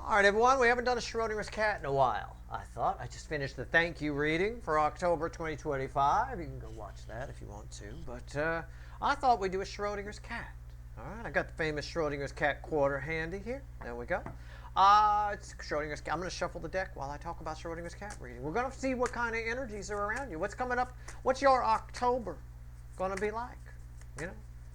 All right, everyone, we haven't done a Schrodinger's cat in a while. I thought I just finished the thank you reading for October 2025. You can go watch that if you want to. But I thought we'd do a Schrodinger's cat. All right, I got the famous Schrodinger's cat quarter handy here. There we go. It's Schrodinger's cat. I'm going to shuffle the deck while I talk about Schrodinger's cat reading. We're going to see what kind of energies are around you. What's coming up? What's your October going to be like? You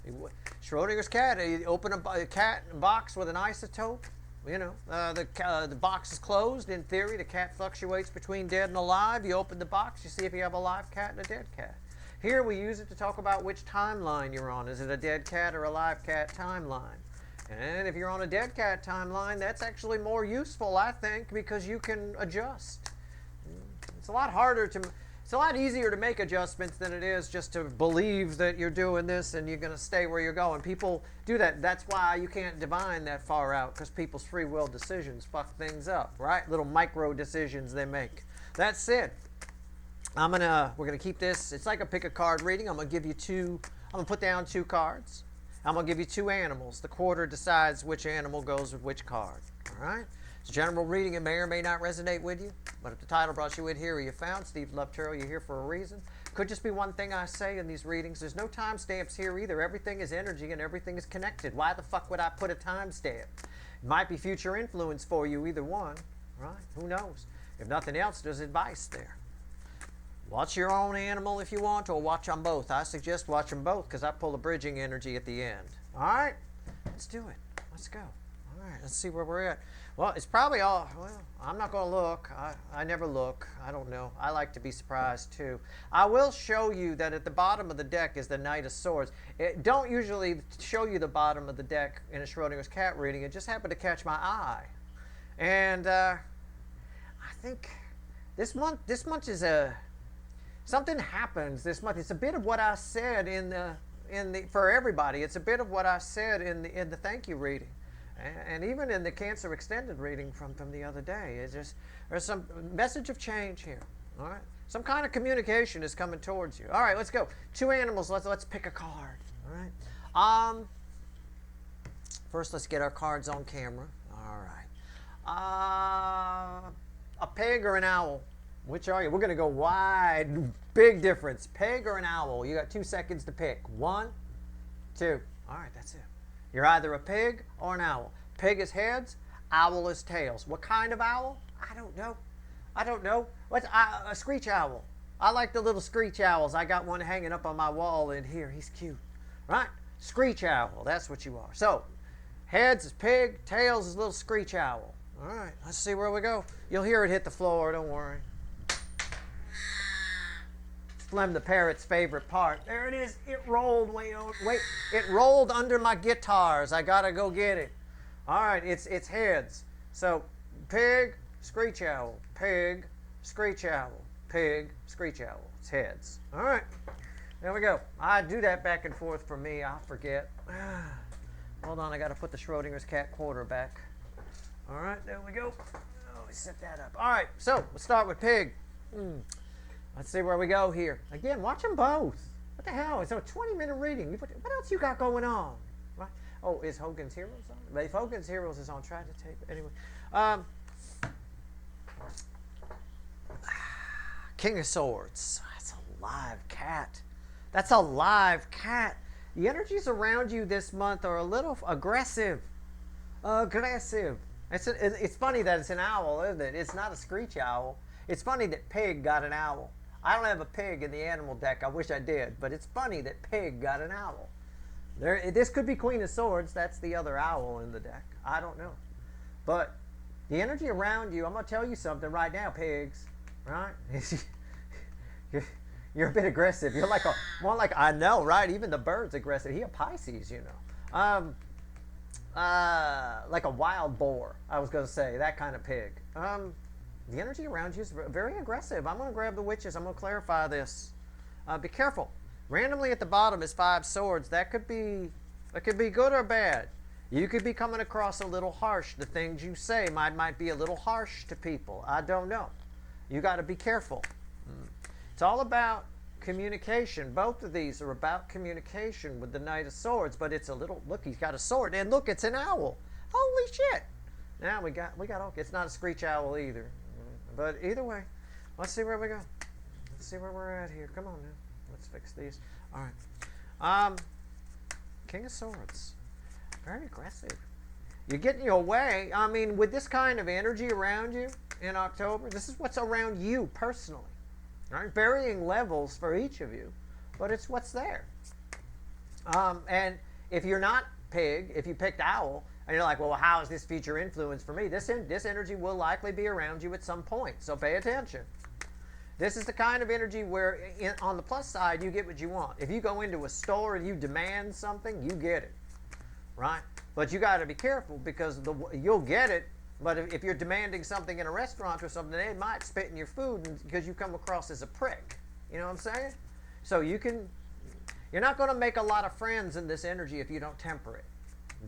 know, Schrodinger's cat. You open a cat box with an isotope. You know, the box is closed. In theory, the cat fluctuates between dead and alive. You open the box, you see if you have a live cat and a dead cat. Here we use it to talk about which timeline you're on. Is it a dead cat or a live cat timeline? And if you're on a dead cat timeline, that's actually more useful, I think, because you can adjust. It's a lot harder to... It's a lot easier to make adjustments than it is just to believe that you're doing this and you're going to stay where you're going. People do that. That's why you can't divine that far out, because people's free will decisions fuck things up, right? Little micro decisions they make. That's it. We're gonna keep this. It's like a pick a card reading. I'm gonna give you two. I'm gonna put down two cards. I'm gonna give you two animals. The quarter decides which animal goes with which card. All right. It's a general reading. It may or may not resonate with you, but if the title brought you in here, you found Steve Lovetero, you're here for a reason. Could just be one thing I say in these readings. There's no timestamps here either. Everything is energy and everything is connected. Why the fuck would I put a timestamp? It might be future influence for you, either one, right? Who knows? If nothing else, there's advice there. Watch your own animal if you want, or watch them both. I suggest watch them both because I pull a bridging energy at the end. All right? Let's do it. Let's go. All right, let's see where we're at. Well, it's probably all, well, I'm not going to look. I never look. I don't know. I like to be surprised, too. I will show you that at the bottom of the deck is the Knight of Swords. It don't usually show you the bottom of the deck in a Schrodinger's cat reading. It just happened to catch my eye. And I think this month is something happens this month. It's a bit of what I said for everybody. It's a bit of what I said in the thank you reading. And even in the Cancer Extended reading from the other day, there's some message of change here. All right, some kind of communication is coming towards you. All right, let's go. Two animals. Let's pick a card. All right. First, let's get our cards on camera. All right. A pig or an owl? Which are you? We're gonna go wide. Big difference. Pig or an owl? You got 2 seconds to pick. 1, 2. All right, that's it. You're either a pig or an owl. Pig is heads, owl is tails. What kind of owl? I don't know. I don't know. What's a screech owl? I like the little screech owls. I got one hanging up on my wall in here. He's cute. Right? Screech owl. That's what you are. So, heads is pig, tails is little screech owl. All right, let's see where we go. You'll hear it hit the floor. Don't worry. Slim the parrot's favorite part. There it is. It rolled. Wait. It rolled under my guitars. I gotta go get it. All right. It's heads. So pig, screech owl. Pig, screech owl. Pig, screech owl. It's heads. All right. There we go. I do that back and forth for me. I'll forget. Hold on. I gotta put the Schrodinger's cat quarter back. All right. There we go. Oh, set that up. All right. So let's start with pig. Let's see where we go here. Again, watch them both. What the hell? It's a 20-minute reading. What else you got going on? Right? Oh, is Hogan's Heroes on? If Hogan's Heroes is on, try to tape it. Anyway. King of Swords. That's a live cat. That's a live cat. The energies around you this month are a little aggressive. Aggressive. It's funny that it's an owl, isn't it? It's not a screech owl. It's funny that pig got an owl. I don't have a pig in the animal deck. I wish I did. But it's funny that pig got an owl. This could be Queen of Swords. That's the other owl in the deck. I don't know. But the energy around you, I'm going to tell you something right now, pigs. Right? You're a bit aggressive. You're like more like, I know, right? Even the bird's aggressive. He a Pisces, you know. Like a wild boar, I was going to say. That kind of pig. The energy around you is very aggressive. I'm going to grab the witches. I'm going to clarify this. Be careful. Randomly at the bottom is 5 swords. That could be good or bad. You could be coming across a little harsh. The things you say might be a little harsh to people. I don't know. You got to be careful. It's all about communication. Both of these are about communication with the Knight of Swords, but it's a little, look, he's got a sword. And look, it's an owl. Holy shit. Now we got all. It's not a screech owl either, but either way, let's see where we go. Let's see where we're at here. Come on now, let's fix these. All right. King of Swords, very aggressive. You're getting your way. I mean, with this kind of energy around you in October, this is what's around you personally. Right? Varying levels for each of you, but it's what's there. And if you're not pig, if you picked owl, and you're like, well, how is this future influence for me? This energy will likely be around you at some point, so pay attention. This is the kind of energy where, on the plus side, you get what you want. If you go into a store and you demand something, you get it, right? But you got to be careful because you'll get it, but if you're demanding something in a restaurant or something, they might spit in your food because you come across as a prick. You know what I'm saying? So you're not going to make a lot of friends in this energy if you don't temper it.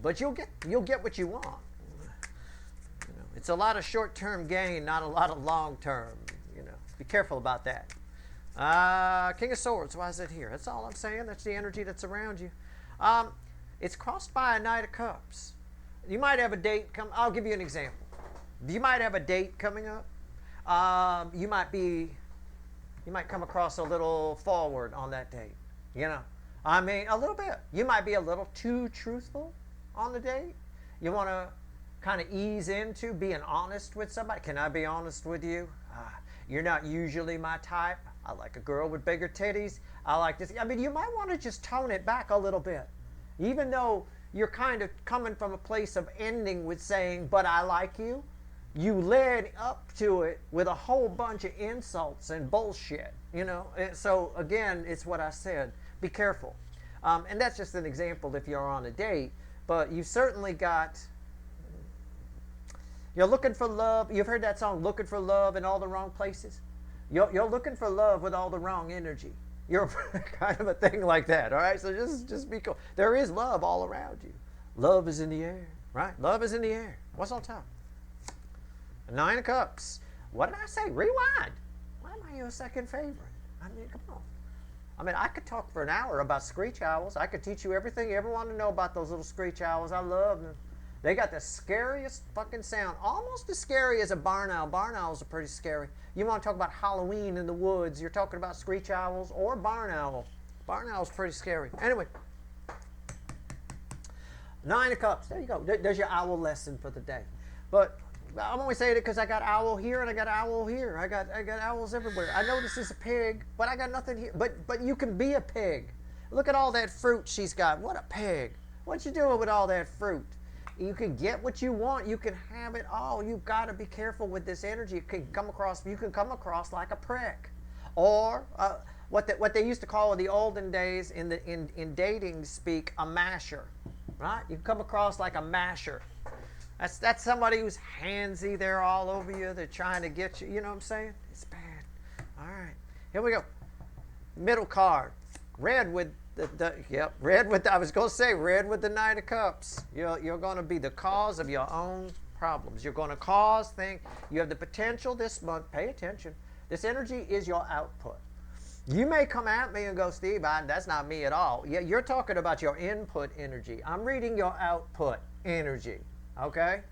But you'll get what you want. You know, it's a lot of short-term gain, not a lot of long-term. You know, be careful about that. King of Swords, why is it here? That's all I'm saying. That's the energy that's around you. It's crossed by a Knight of Cups. You might have a date come. I'll give you an example. You might have a date coming up. You might come across a little forward on that date. You know, I mean, a little bit. You might be a little too truthful on the date. You want to kind of ease into being honest with somebody. Can I be honest with you? You're not usually my type. I like a girl with bigger titties. I like this. I mean, you might want to just tone it back a little bit. Even though you're kind of coming from a place of ending with saying, but I like you, you led up to it with a whole bunch of insults and bullshit, you know. So, again, it's what I said. Be careful. And that's just an example if you're on a date. But you certainly got, you're looking for love. You've heard that song, Looking for Love in All the Wrong Places? You're looking for love with all the wrong energy. You're kind of a thing like that, all right? So just be cool. There is love all around you. Love is in the air, right? Love is in the air. What's on top? Nine of Cups. What did I say? Rewind. Why am I your second favorite? I mean, come on. I mean, I could talk for an hour about screech owls. I could teach you everything you ever want to know about those little screech owls. I love them. They got the scariest fucking sound. Almost as scary as a barn owl. Barn owls are pretty scary. You want to talk about Halloween in the woods, you're talking about screech owls or barn owl. Barn owl's pretty scary. Anyway. Nine of Cups. There you go. There's your owl lesson for the day. But I'm only saying it because I got owl here and I got owl here. I got owls everywhere. I know this is a pig, but I got nothing here. But you can be a pig. Look at all that fruit she's got. What a pig. What you doing with all that fruit? You can get what you want. You can have it all. You've got to be careful with this energy. You can come across like a prick, or what they used to call in the olden days in dating speak, a masher, right? You come across like a masher. That's somebody who's handsy. They're all over you. They're trying to get you. You know what I'm saying? It's bad. All right, here we go. Middle card, red with red with. I was going to say red with the Knight of Cups. You're going to be the cause of your own problems. You're going to cause things. You have the potential this month. Pay attention. This energy is your output. You may come at me and go, Steve, that's not me at all. Yeah, you're talking about your input energy. I'm reading your output energy. Okay?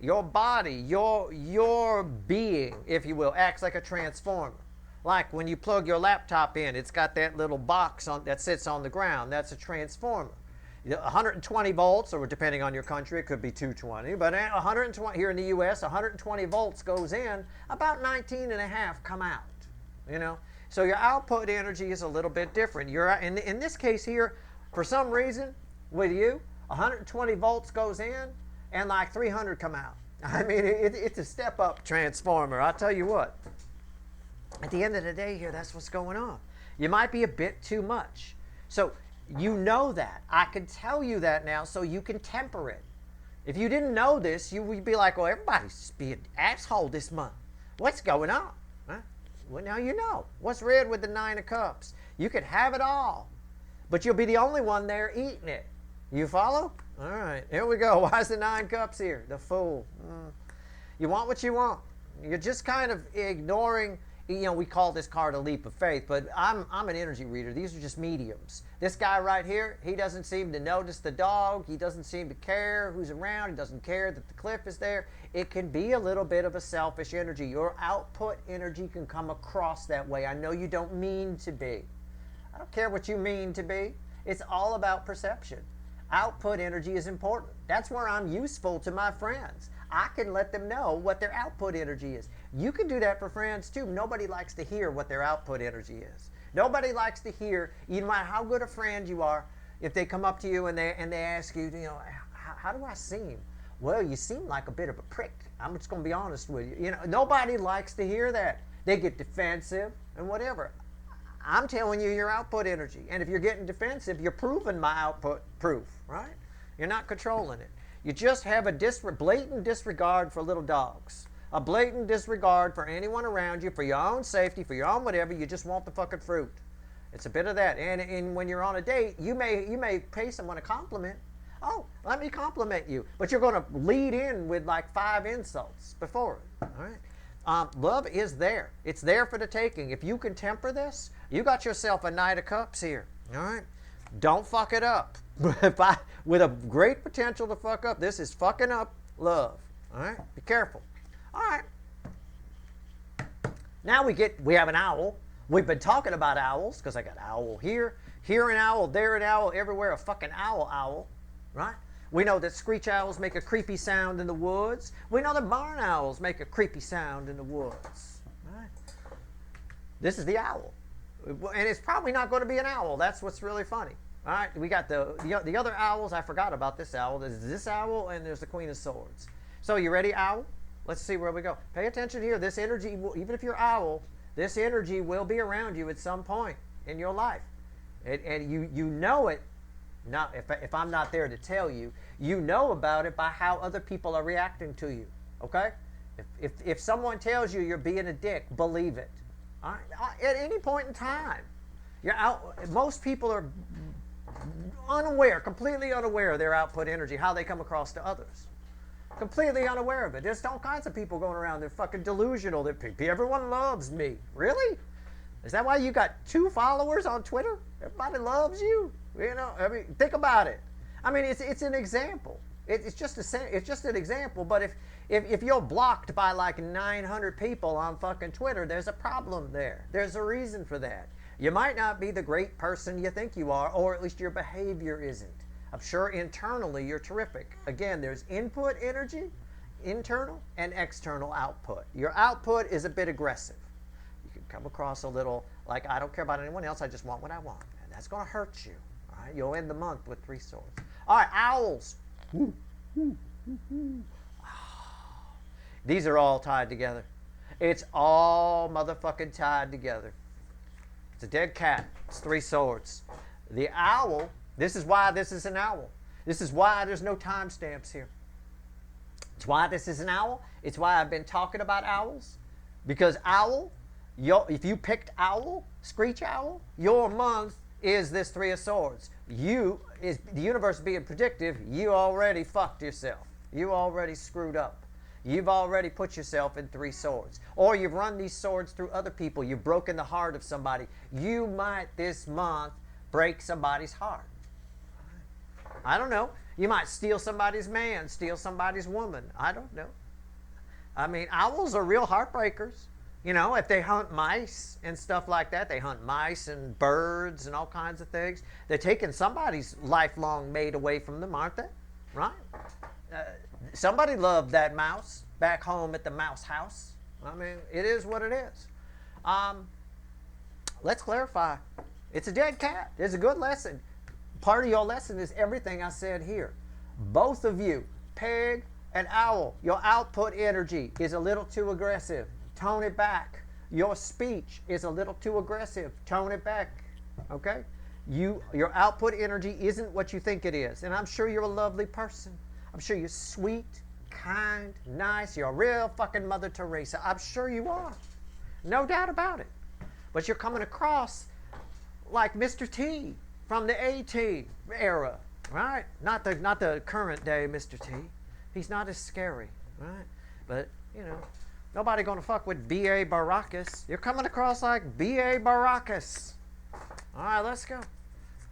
Your body, your being, if you will, acts like a transformer. Like when you plug your laptop in, it's got that little box that sits on the ground. That's a transformer. 120 volts, or depending on your country, it could be 220. But 120 here in the U.S., 120 volts goes in, about 19 and a half come out. You know, so your output energy is a little bit different. In this case here, for some reason, with you, 120 volts goes in, and like 300 come out. I mean, it's a step-up transformer. I'll tell you what. At the end of the day here, that's what's going on. You might be a bit too much. So you know that. I can tell you that now so you can temper it. If you didn't know this, you would be like, well, everybody's being an asshole this month. What's going on? Huh? Well, now you know. What's red with the Nine of Cups? You could have it all, but you'll be the only one there eating it. You follow? All right, here we go. Why is the Nine Cups here? The Fool. You want what you want. You're just kind of ignoring you know, we call this card a leap of faith, but I'm an energy reader. These are just mediums. This guy right here, he doesn't seem to notice the dog. He doesn't seem to care who's around. He doesn't care that the cliff is there. It can be a little bit of a selfish energy. Your output energy can come across that way. I know you don't mean to be. I don't care what you mean to be. It's all about perception. Output energy is important. That's where I'm useful to my friends. I can let them know what their output energy is. You can do that for friends too. Nobody likes to hear what their output energy is. Nobody likes to hear, no matter how good a friend you are, if they come up to you and they ask you, you know, how do I seem? Well, you seem like a bit of a prick. I'm just going to be honest with you. You know, nobody likes to hear that. They get defensive and whatever. I'm telling you your output energy. And if you're getting defensive, you're proving my output proof, right? You're not controlling it. You just have a blatant disregard for little dogs. A blatant disregard for anyone around you, for your own safety, for your own whatever. You just want the fucking fruit. It's a bit of that. And when you're on a date, you may pay someone a compliment. Oh, let me compliment you. But you're going to lead in with like 5 insults before it. All right? Love is there. It's there for the taking. If you can temper this, you got yourself a Knight of Cups here. All right? Don't fuck it up. With a great potential to fuck up, this is fucking up love. All right? Be careful. All right. Now we have an owl. We've been talking about owls because I got owl here an owl, there an owl, everywhere a fucking owl, right? We know that screech owls make a creepy sound in the woods. We know that barn owls make a creepy sound in the woods. Right? This is the owl. And it's probably not going to be an owl. That's what's really funny. All right, we got the other owls. I forgot about this owl. There's this owl and there's the Queen of Swords. So you ready, owl? Let's see where we go. Pay attention here. This energy, even if you're owl, this energy will be around you at some point in your life. And you know it. Not if I'm not there to tell you, you know about it by how other people are reacting to you. Okay? If someone tells you you're being a dick, believe it. All right? At any point in time, most people are unaware, completely unaware of their output energy, how they come across to others. Completely unaware of it. There's all kinds of people going around. They're fucking delusional. Everyone loves me. Really? Is that why you got 2 followers on Twitter? Everybody loves you. You know, I mean, think about it. I mean, it's an example. It's just an example. But if you're blocked by like 900 people on fucking Twitter, there's a problem there. There's a reason for that. You might not be the great person you think you are, or at least your behavior isn't. I'm sure internally you're terrific. Again, there's input energy, internal and external output. Your output is a bit aggressive. You can come across a little like, I don't care about anyone else, I just want what I want. And that's going to hurt you. All right? You'll end the month with 3 swords. All right, owls. These are all tied together. It's all motherfucking tied together. It's a dead cat. It's 3 swords. The owl, this is why this is an owl. This is why there's no timestamps here. It's why this is an owl. It's why I've been talking about owls. Because owl, if you picked owl, screech owl, your month is this 3 of swords. The universe being predictive, you already fucked yourself. You already screwed up. You've already put yourself in 3 swords. Or you've run these swords through other people. You've broken the heart of somebody. You might this month break somebody's heart. I don't know. You might steal somebody's man, steal somebody's woman. I don't know. I mean, owls are real heartbreakers. You know, if they hunt mice and stuff like that, they hunt mice and birds and all kinds of things. They're taking somebody's lifelong mate away from them, aren't they? Right? Somebody loved that mouse back home at the mouse house. I mean, it is what it is. Let's clarify. It's a dead cat. It's a good lesson. Part of your lesson is everything I said here. Both of you, pig and owl, your output energy is a little too aggressive. Tone it back. Your speech is a little too aggressive. Tone it back. Okay? Your output energy isn't what you think it is. And I'm sure you're a lovely person. I'm sure you're sweet, kind, nice. You're a real fucking Mother Teresa. I'm sure you are. No doubt about it. But you're coming across like Mr. T from the AT era, right? Not the current day Mr. T. He's not as scary, right? But, you know, Nobody gonna fuck with B.A. Baracus. You're coming across like B.A. Baracus. All right, let's go.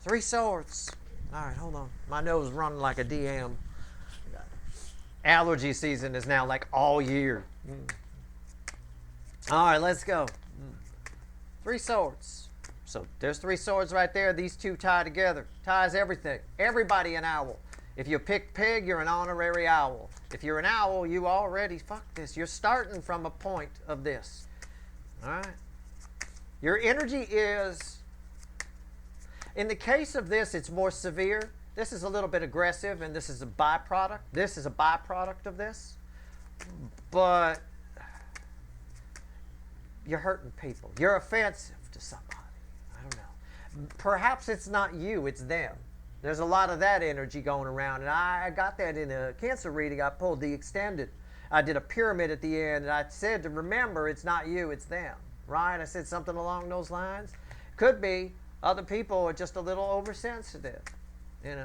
3 swords. All right, hold on. My nose running like a DM. Allergy season is now like all year. All right, let's go. 3 swords. So there's 3 swords right there. These 2 tie together. Ties everything. Everybody an owl. If you pick pig, you're an honorary owl. If you're an owl, you already, fuck this. You're starting from a point of this. All right? Your energy is, in the case of this, it's more severe. This is a little bit aggressive, and this is a byproduct. This is a byproduct of this. But you're hurting people. You're offensive to somebody. I don't know. Perhaps it's not you, it's them. There's a lot of that energy going around, and I got that in a cancer reading. I pulled the extended. I did a pyramid at the end, and I said to remember it's not you, it's them. Right? I said something along those lines. Could be other people are just a little oversensitive. You know,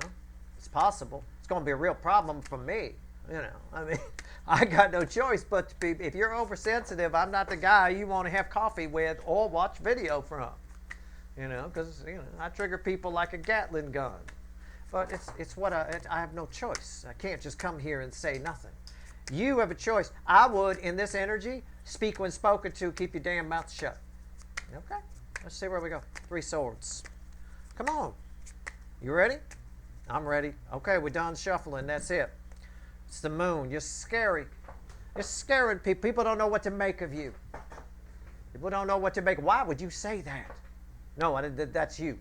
it's possible. It's going to be a real problem for me. You know, I mean, I got no choice but to be. If you're oversensitive, I'm not the guy you want to have coffee with or watch video from. You know, because I trigger people like a Gatling gun. But it's what I have no choice. I can't just come here and say nothing. You have a choice. I would, in this energy, speak when spoken to. Keep your damn mouth shut. Okay. Let's see where we go. 3 swords. Come on. You ready? I'm ready. Okay, we're done shuffling. That's it. It's the moon. You're scary. You're scaring people. People don't know what to make of you. People don't know what to make. Why would you say that? No, that's you.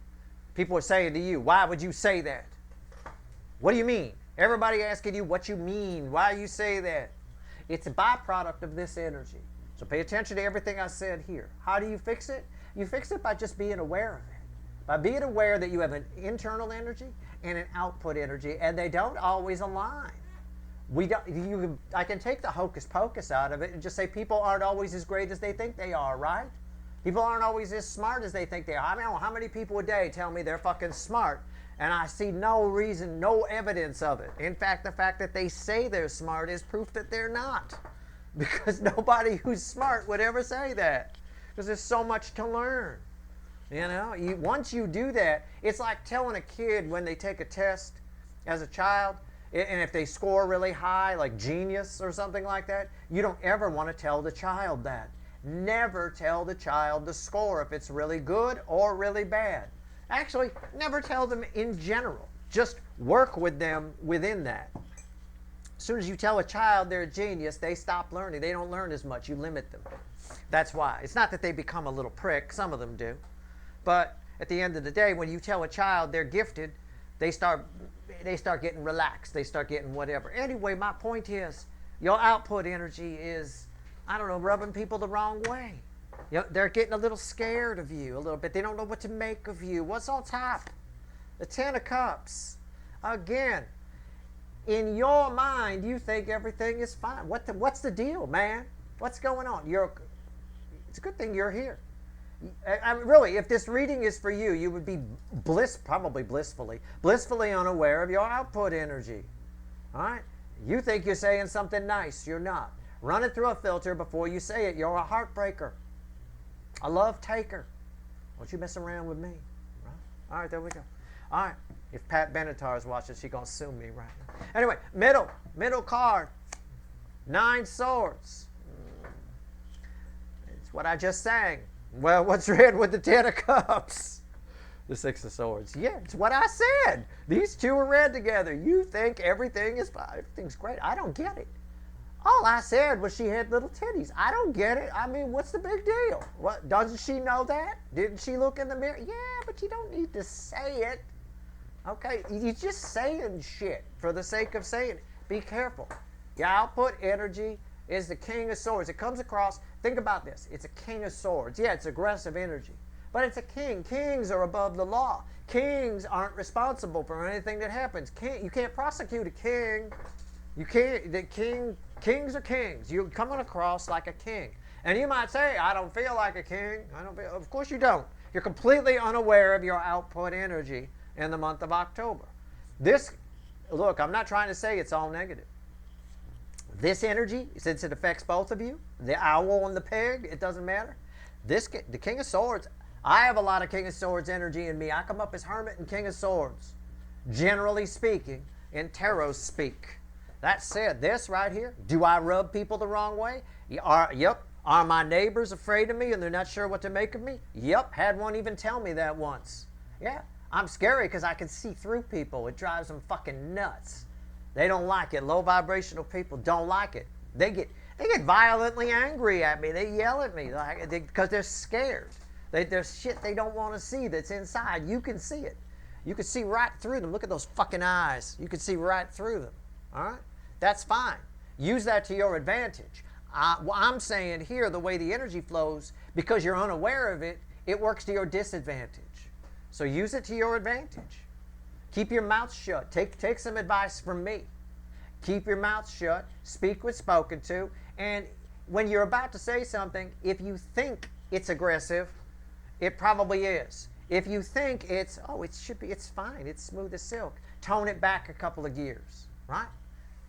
People are saying to you, why would you say that? What do you mean? Everybody asking you what you mean. Why you say that? It's a byproduct of this energy. So pay attention to everything I said here. How do you fix it? You fix it by just being aware of it. By being aware that you have an internal energy and an output energy, and they don't always align. I can take the hocus pocus out of it and just say people aren't always as great as they think they are, right? People aren't always as smart as they think they are. I don't know how many people a day tell me they're fucking smart, and I see no reason, no evidence of it. In fact, the fact that they say they're smart is proof that they're not. Because nobody who's smart would ever say that. Because there's so much to learn. You know, once you do that, it's like telling a kid when they take a test as a child, and if they score really high, like genius or something like that, you don't ever want to tell the child that. Never tell the child the score if it's really good or really bad. Actually, never tell them in general. Just work with them within that. As soon as you tell a child they're a genius, they stop learning. They don't learn as much. You limit them. That's why. It's not that they become a little prick. Some of them do. But at the end of the day, when you tell a child they're gifted, they start getting relaxed. They start getting whatever. Anyway, my point is, your output energy is, I don't know, rubbing people the wrong way. They're getting a little scared of you a little bit. They don't know what to make of you. What's on top? The 10 of Cups. Again, in your mind, you think everything is fine. What's the deal, man? What's going on? It's a good thing you're here. Really, if this reading is for you, you would be probably blissfully unaware of your output energy. All right? You think you're saying something nice. You're not. Run it through a filter before you say it. You're a heartbreaker. A love taker. Don't you mess around with me. Right? All right, there we go. All right. If Pat Benatar is watching, she's going to sue me right now. Anyway, middle card. 9 swords. It's what I just sang. Well, what's red with the 10 of Cups? The 6 of Swords. Yeah, it's what I said. These two are red together. You think everything is fine. Everything's great. I don't get it. All I said was she had little titties. I don't get it. I mean, what's the big deal? What, doesn't she know that? Didn't she look in the mirror? Yeah, but you don't need to say it. Okay, you're just saying shit for the sake of saying it. Be careful. Your output energy is the King of Swords. It comes across, think about this. It's a King of Swords. Yeah, it's aggressive energy. But it's a king. Kings are above the law. Kings aren't responsible for anything that happens. You can't prosecute a king. You can't. Kings are kings. You're coming across like a king. And you might say, I don't feel like a king. Of course you don't. You're completely unaware of your output energy in the month of October. Look, I'm not trying to say it's all negative. This energy, since it affects both of you, the owl and the pig, it doesn't matter. The King of Swords, I have a lot of King of Swords energy in me. I come up as Hermit and King of Swords, generally speaking, in tarot speak. That said, this right here, do I rub people the wrong way? Yep. Are my neighbors afraid of me and they're not sure what to make of me? Yep. Had one even tell me that once. Yeah. I'm scary because I can see through people. It drives them fucking nuts. They don't like it. Low vibrational people don't like it. They get violently angry at me. They yell at me because they're scared. There's shit they don't want to see that's inside. You can see it. You can see right through them. Look at those fucking eyes. You can see right through them. All right? That's fine. Use that to your advantage. What I'm saying here, the way the energy flows, because you're unaware of it, it works to your disadvantage. So use it to your advantage. Keep your mouth shut. Take some advice from me. Keep your mouth shut. Speak when spoken to. And when you're about to say something, if you think it's aggressive, it probably is. If you think it's fine, it's smooth as silk, tone it back a couple of gears, right?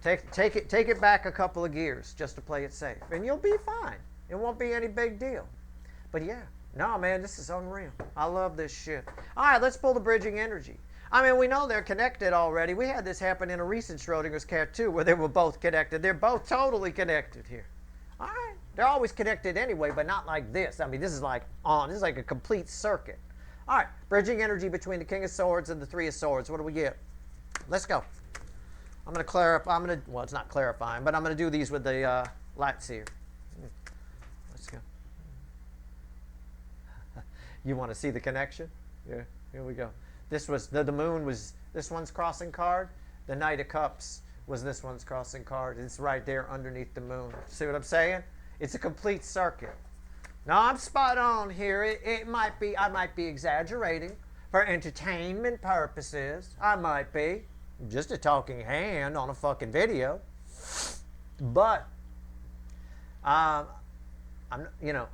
Take it back a couple of gears just to play it safe, and you'll be fine. It won't be any big deal. But yeah, no, man, this is unreal. I love this shit. All right, let's pull the bridging energy. I mean, we know they're connected already. We had this happen in a recent Schrodinger's cat too, where they were both connected. They're both totally connected here. All right, they're always connected anyway, but not like this. I mean, this is like a complete circuit. All right, bridging energy between the King of Swords and the Three of Swords. What do we get? Let's go. I'm going to clarify. Well, it's not clarifying, but I'm going to do these with the light seer. Let's go. You want to see the connection? Yeah, here we go. This was the moon was this one's crossing card. The Knight of Cups was this one's crossing card. It's right there underneath the moon. See what I'm saying? It's a complete circuit. Now I'm spot on here. I might be exaggerating for entertainment purposes. I might be just a talking hand on a fucking video. But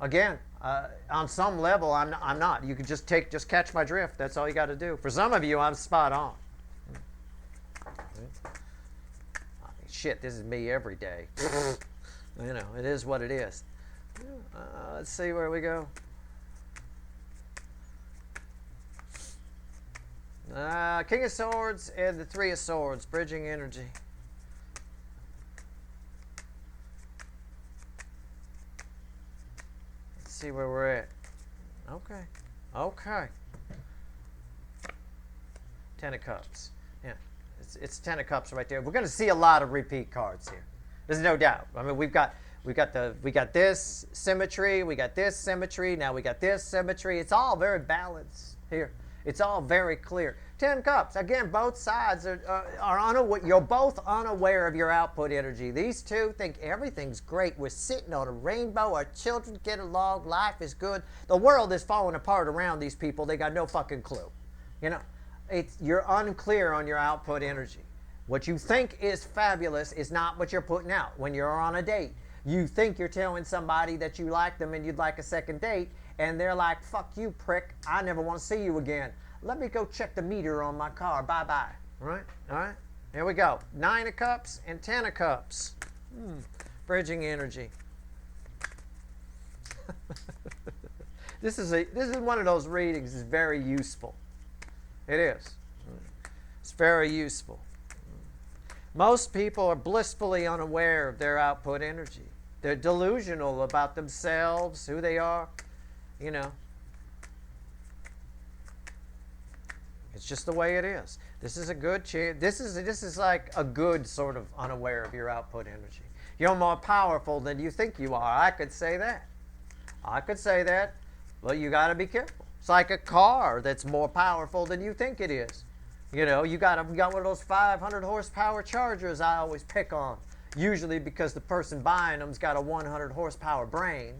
again, on some level, I'm not. You can just catch my drift. That's all you got to do. For some of you, I'm spot on. Shit, this is me every day. It is what it is. Let's see where we go. King of Swords and the Three of Swords, bridging energy. Let's see where we're at. Okay. Ten of Cups. Yeah, it's Ten of Cups right there. We're going to see a lot of repeat cards here. There's no doubt. I mean, we got this symmetry, we got this symmetry, now we got this symmetry. It's all very balanced here. It's all very clear. 10 Cups. Again, both sides are unaware. You're both unaware of your output energy. These two think everything's great. We're sitting on a rainbow. Our children get along. Life is good. The world is falling apart around these people. They got no fucking clue. You're unclear on your output energy. What you think is fabulous is not what you're putting out. When you're on a date, you think you're telling somebody that you like them and you'd like a second date, and they're like, fuck you, prick. I never want to see you again. Let me go check the meter on my car. Bye-bye. All right? Here we go. 9 of Cups and 10 of Cups. Bridging energy. This is one of those readings that's very useful. It is. It's very useful. Most people are blissfully unaware of their output energy. They're delusional about themselves, who they are. It's just the way it is. This is a good chance. This is like a good sort of unaware of your output energy. You're more powerful than you think you are. I could say that. But you got to be careful. It's like a car that's more powerful than you think it is. You got one of those 500 horsepower Chargers I always pick on. Usually because the person buying them's got a 100 horsepower brain.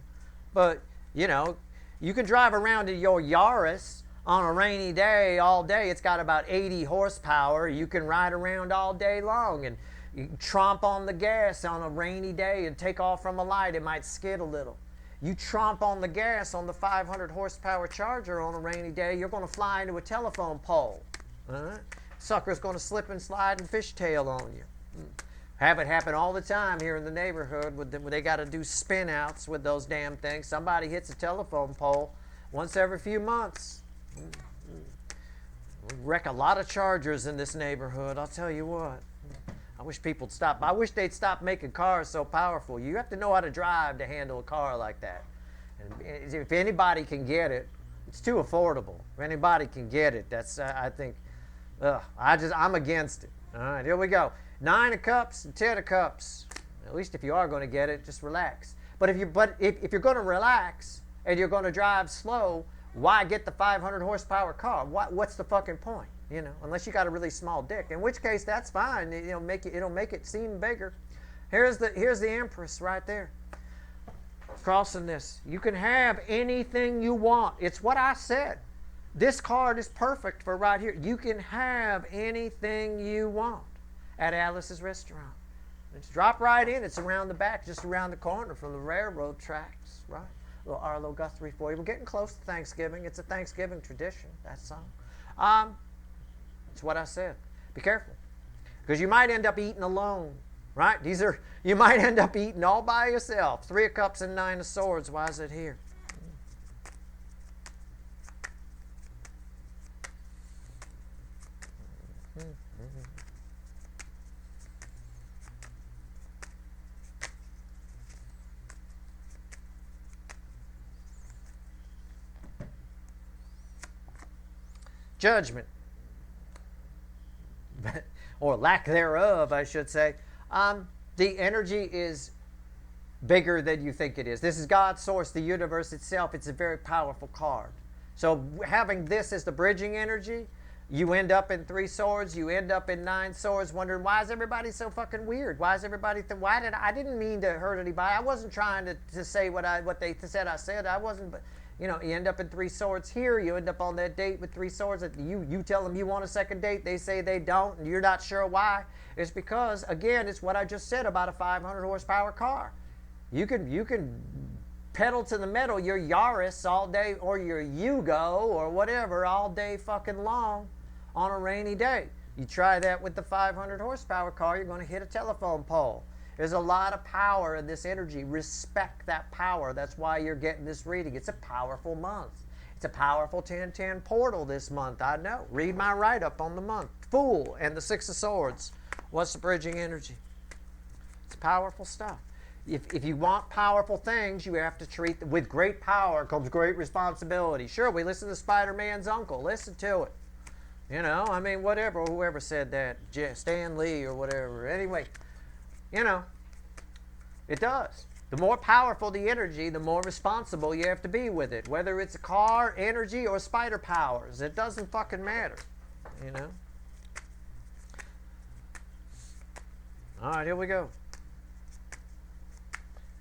But, you can drive around in your Yaris on a rainy day all day. It's got about 80 horsepower. You can ride around all day long and you tromp on the gas on a rainy day and take off from a light. It might skid a little. You tromp on the gas on the 500 horsepower Charger on a rainy day, you're going to fly into a telephone pole. All right? Sucker's going to slip and slide and fishtail on you. Have it happen all the time here in the neighborhood. They got to do spin outs with those damn things. Somebody hits a telephone pole once every few months. We wreck a lot of chargers in this neighborhood, I'll tell you what. I wish people would stop. I wish they'd stop making cars so powerful. You have to know how to drive to handle a car like that. And if anybody can get it, it's too affordable. If anybody can get it, that's, I think, I'm against it. All right, here we go. 9 of cups and 10 of cups. At least if you are going to get it, just relax. But if you're going to relax and you're going to drive slow, why get the 500 horsepower car? What's the fucking point? You know, unless you got a really small dick. In which case, that's fine. It'll make it seem bigger. Here's the Empress right there. Crossing this. You can have anything you want. It's what I said. This card is perfect for right here. You can have anything you want at Alice's restaurant. Just drop right in. It's around the back, just around the corner from the railroad tracks, right? A little Arlo Guthrie for you. We're getting close to Thanksgiving. It's a Thanksgiving tradition, that song. It's what I said. Be careful. Because you might end up eating alone, right? You might end up eating all by yourself. 3 of Cups and 9 of Swords. Why is it here? Judgment. Or lack thereof, I should say. The energy is bigger than you think it is. This is God's source, the universe itself. It's a very powerful card. So having this as the bridging energy, you end up in 3 swords, you end up in 9 swords, wondering, why is everybody so fucking weird? Why is everybody I didn't mean to hurt anybody. I wasn't trying to say what they said I said. I wasn't, but you know, you end up in 3 swords here. You end up on that date with 3 swords. You tell them you want a second date. They say they don't, and you're not sure why. It's because, again, it's what I just said about a 500 horsepower car. You can pedal to the metal your Yaris all day, or your Yugo, or whatever, all day fucking long on a rainy day. You try that with the 500 horsepower car, you're going to hit a telephone pole. There's a lot of power in this energy. Respect that power. That's why you're getting this reading. It's a powerful month. It's a powerful 10-10 portal this month. I know. Read my write-up on the month. Fool and the 6 of Swords. What's the bridging energy? It's powerful stuff. If you want powerful things, you have to treat them. With great power comes great responsibility. Sure, we listen to Spider-Man's uncle. Listen to it. You know, I mean, whatever. Whoever said that. Stan Lee or whatever. Anyway. You know, it does. The more powerful the energy, the more responsible you have to be with it. Whether it's a car, energy, or spider powers. It doesn't fucking matter. You know? All right, here we go.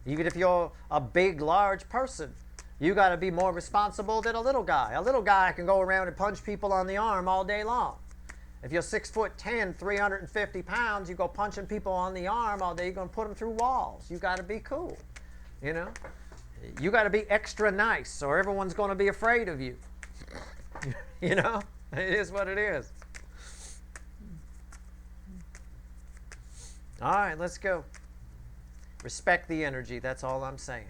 Even if you're a big, large person, you got to be more responsible than a little guy. A little guy can go around and punch people on the arm all day long. If you're 6'10", 350 pounds, you go punching people on the arm all day, you're going to put them through walls. You got to be cool, you know. You got to be extra nice, or everyone's going to be afraid of you. You know, it is what it is. All right, let's go. Respect the energy. That's all I'm saying.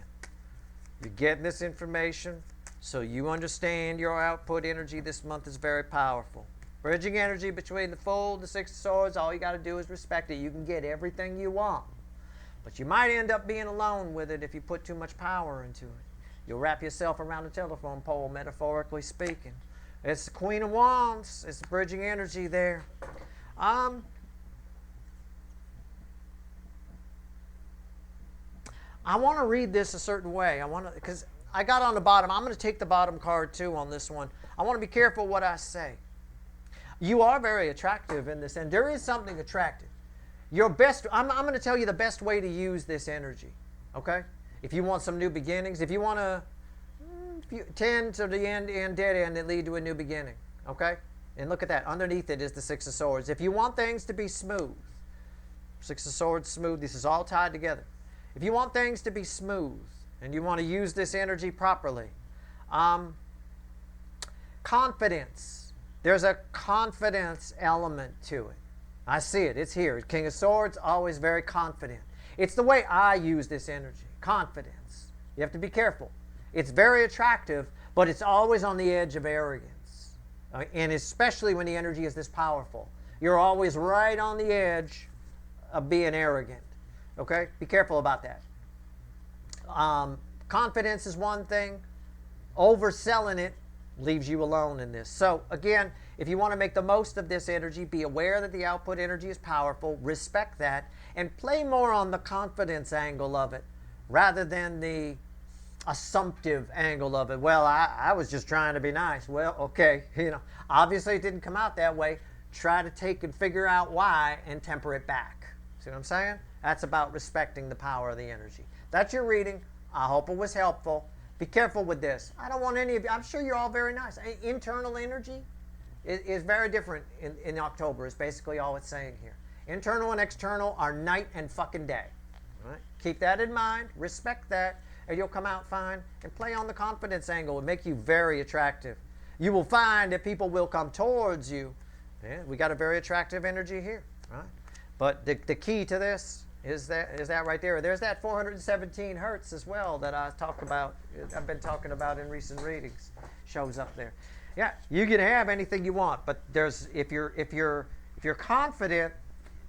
You're getting this information, so you understand your output energy this month is very powerful. Bridging energy between the Fool and the 6 of Swords, all you got to do is respect it. You can get everything you want. But you might end up being alone with it if you put too much power into it. You'll wrap yourself around a telephone pole, metaphorically speaking. It's the Queen of Wands. It's the bridging energy there. I want to read this a certain way. Because I got on the bottom. I'm going to take the bottom card too on this one. I want to be careful what I say. You are very attractive in this, and there is something attractive. I'm going to tell you the best way to use this energy, okay? If you want some new beginnings, if you want to tend to the end dead end that lead to a new beginning, okay? And look at that. Underneath it is the 6 of Swords. If you want things to be smooth, 6 of Swords, smooth, this is all tied together. If you want things to be smooth and you want to use this energy properly, confidence. There's a confidence element to it. I see it. It's here. King of Swords, always very confident. It's the way I use this energy. Confidence. You have to be careful. It's very attractive, but it's always on the edge of arrogance. And especially when the energy is this powerful. You're always right on the edge of being arrogant. Okay? Be careful about that. Confidence is one thing. Overselling it leaves you alone in this. So again, if you want to make the most of this energy, be aware that the output energy is powerful, respect that, and play more on the confidence angle of it rather than the assumptive angle of it. Well, I was just trying to be nice. Well, okay, obviously it didn't come out that way. Try to take and figure out why and temper it back. See what I'm saying? That's about respecting the power of the energy. That's your reading. I hope it was helpful. Be careful with this. I don't want any of you. I'm sure you're all very nice. Internal energy is very different in October, is basically all it's saying here. Internal and external are night and fucking day. All right? Keep that in mind. Respect that, and you'll come out fine. And play on the confidence angle. It will make you very attractive. You will find that people will come towards you. Yeah, we got a very attractive energy here. Right? But the key to this is that right there. There's that 417 hertz as well that I talked about. I've been talking about in recent readings. Shows up there. Yeah, you can have anything you want, but if you're confident,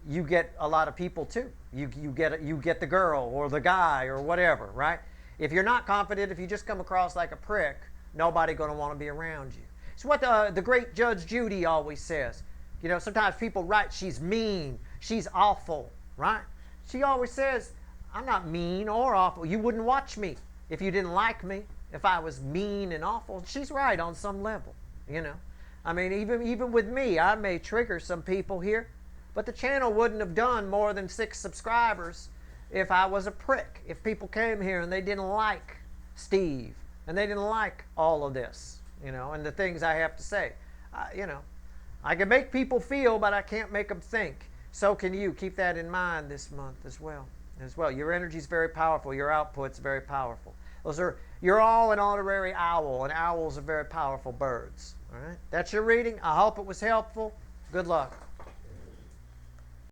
you get a lot of people too. You get the girl or the guy or whatever, right? If you're not confident, if you just come across like a prick, nobody going to want to be around you. It's what the great Judge Judy always says. Sometimes people write, she's mean, she's awful, right? She always says, I'm not mean or awful. You wouldn't watch me if you didn't like me, if I was mean and awful. She's right on some level, I mean, even with me, I may trigger some people here, but the channel wouldn't have done more than 6 subscribers if I was a prick. If people came here and they didn't like Steve, and they didn't like all of this, and the things I have to say. I can make people feel, but I can't make them think. So can you. Keep that in mind this month as well. Your energy is very powerful. Your output's very powerful. You're all an honorary owl, and owls are very powerful birds. All right? That's your reading. I hope it was helpful. Good luck.